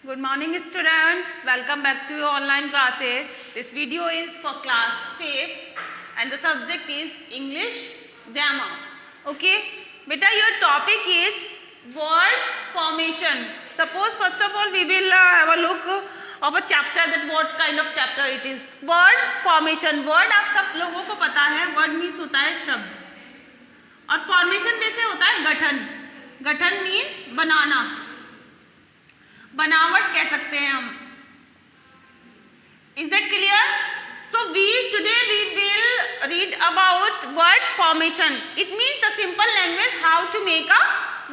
Good morning students, welcome back to your online classes. This video is for class 5th and the subject is English grammar. Okay, beta your topic is word formation. Suppose first of all we will have a look of a chapter, that what kind of chapter it is. Word formation. Word आप सब लोगों को पता है, word means होता है शब्द और formation वैसे होता है गठन. गठन means बनाना, बनावट कह सकते हैं हम. Is that clear? So today we will read about word formation. It means the simple language how to make a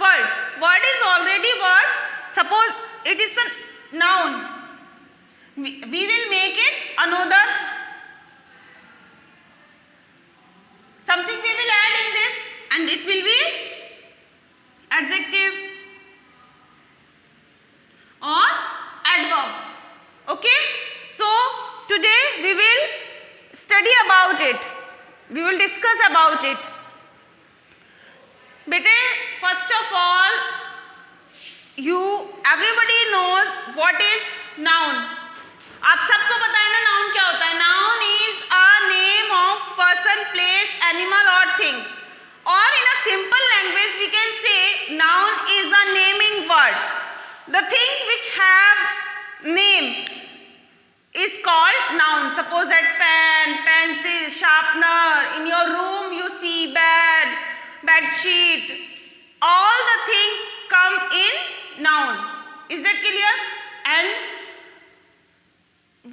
word. Word is already word. Suppose it is a noun. We will make it another something we will add in this and it will be adjective or adverb. Okay, so today we will study about it, we will discuss about it. Bete, first of all everybody knows what is noun. आप सबको पता है ना noun क्या होता है. Noun is a name of person, place, animal और thing. और in a simple language we can say noun is a naming word. The thing which have name is called noun. Suppose that pen, pencil, sharpener. In your room you see bed, bed sheet. All the things come in noun. Is that clear? And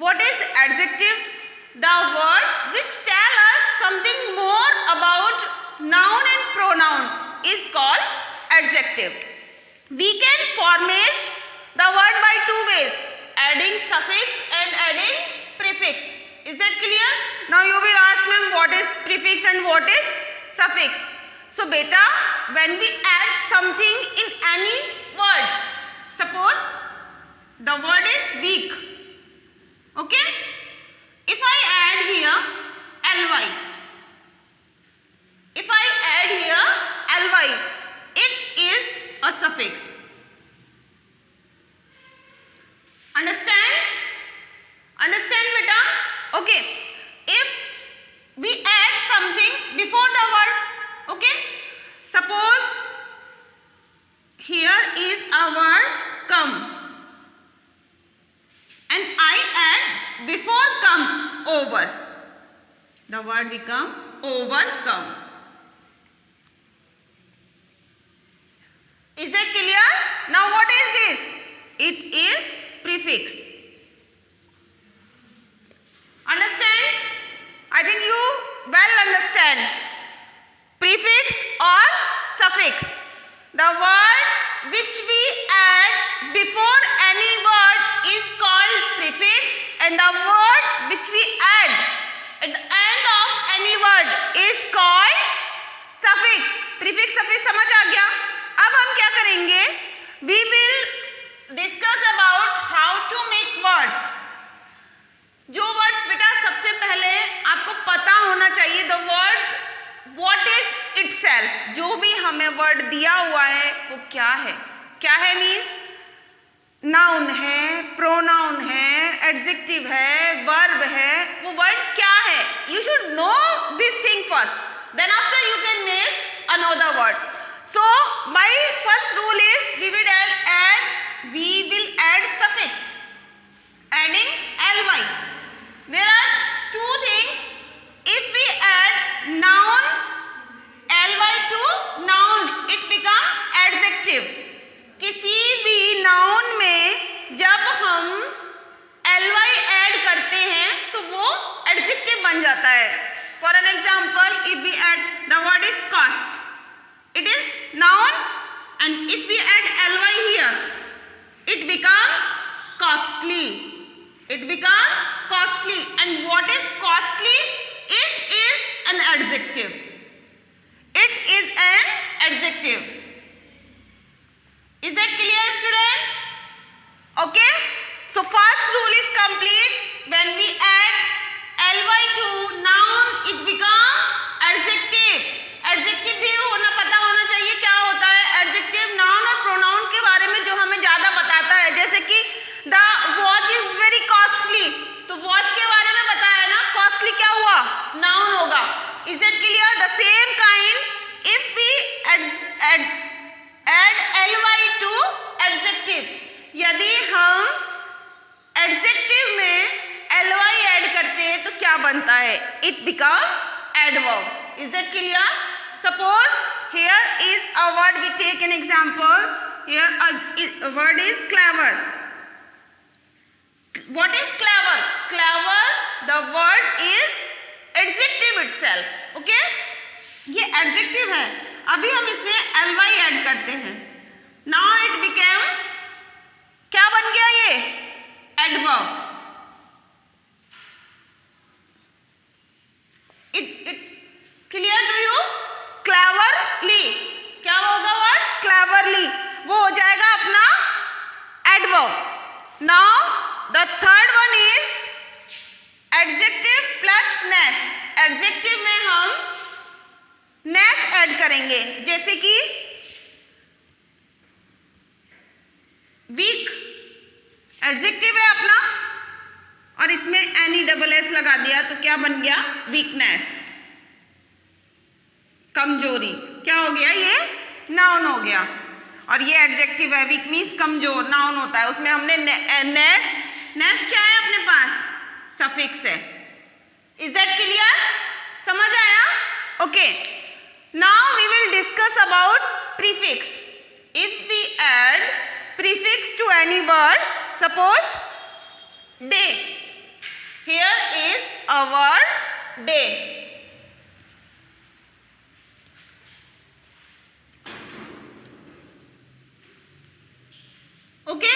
what is adjective? The word which tell us something more about noun and pronoun is called adjective. We can formate the word by two ways, adding suffix and adding prefix. Is that clear? Now you will ask me what is prefix and what is suffix. So beta, when we add something in any word, suppose the word is week. Okay? If I add here ly, if I add here ly, it is a suffix. Understand? Understand beta? Okay. If we add something before the word, okay? Suppose here is a word come and I add before come over. The word become overcome. Is that clear? Now what is this? It is prefix. Understand? I think you well understand. Prefix or suffix. The word which we add before any word is called prefix and the word which we add at the end of any word is called suffix. Prefix, suffix समझ आ गया? अब हम क्या करेंगे? We will discuss about how to make words. जो words बेटा सबसे पहले आपको पता होना चाहिए, the word what is itself. जो भी हमें word दिया हुआ है वो क्या है? क्या है means noun है, pronoun है, adjective है, verb है. वो word क्या है? You should know this thing first. Then after you can make another word. So my first rule is we will add suffix, adding ly. There are two things. If we add noun ly to noun, it become adjective. किसी भी noun में जब हम ly add करते हैं तो वो adjective बन जाता है. For an example, if we add the word is cost, it is noun and if we add ly here, it becomes costly. It becomes costly. And what is costly? It is an adjective. It is an adjective. Is that clear, student? Okay? So first rule is complete. When we add ly to noun, it becomes adjective. Adjective भी होना पता होना चाहिए क्या होता है. Adjective noun और pronoun के बारे में जो हमें ज़्यादा बताता है. जैसे कि यदि हम एडजेक्टिव में ly ऐड करते हैं तो क्या बनता है? It becomes adverb. Is that clear? Suppose here is a word, we take an example. Here a word is clever. What is clever? Clever, the word is adjective itself. Okay? ये adjective है. अभी हम इसमें ly add करते हैं. Now it became, क्या बन गया ये? Adverb. It clear to you? Cleverly. क्या होगा वर्ड? Cleverly. वो हो जाएगा अपना adverb. Now the third one is adjective plus ness. Adjective में हम ness ऐड करेंगे, जैसे कि weak adjective है अपना और इसमें NESS लगा दिया तो क्या बन गया? weakness. कमजोरी. क्या हो गया? ये नाउन हो गया. और ये एडजेक्टिव है. वीक मीन्स कमजोर, नाउन होता है. उसमें हमने नेस. नेस क्या है अपने पास? सफिक्स है. Is that clear? समझ आया? Okay. Now we will discuss about prefix. If we add prefix to any word, suppose day. Here is a word day. Okay,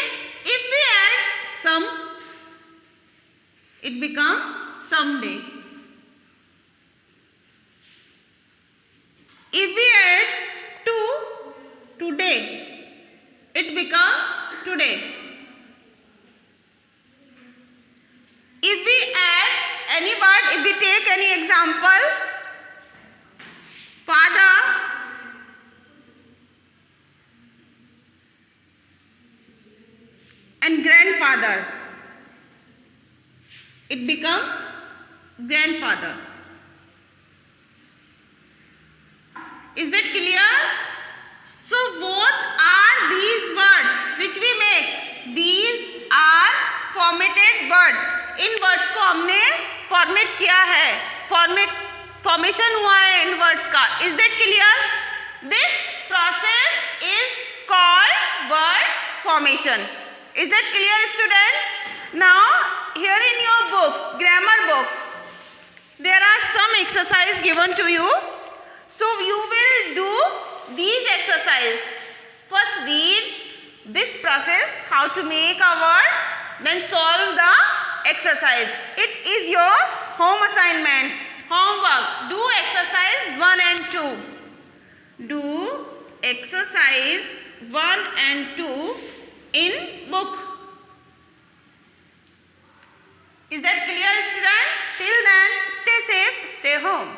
if we add some, it becomes someday. If we add today, it becomes today. If we add any word, if we take any example, father, and grandfather, it becomes grandfather. Is that clear? So what are these words which we make? These are formatted word. In words को हमने format किया है. formation हुआ है इन words का. Is that clear? This process is called word formation. Is that clear, student? Now here in your books, grammar books, there are some exercise given to you. So you will do these exercises. First read this process, how to make a word, then solve the exercise. It is your home assignment, homework. Do exercise 1 and 2. Do exercise 1 and 2 in book. Is that clear, student? Till then, stay safe, stay home.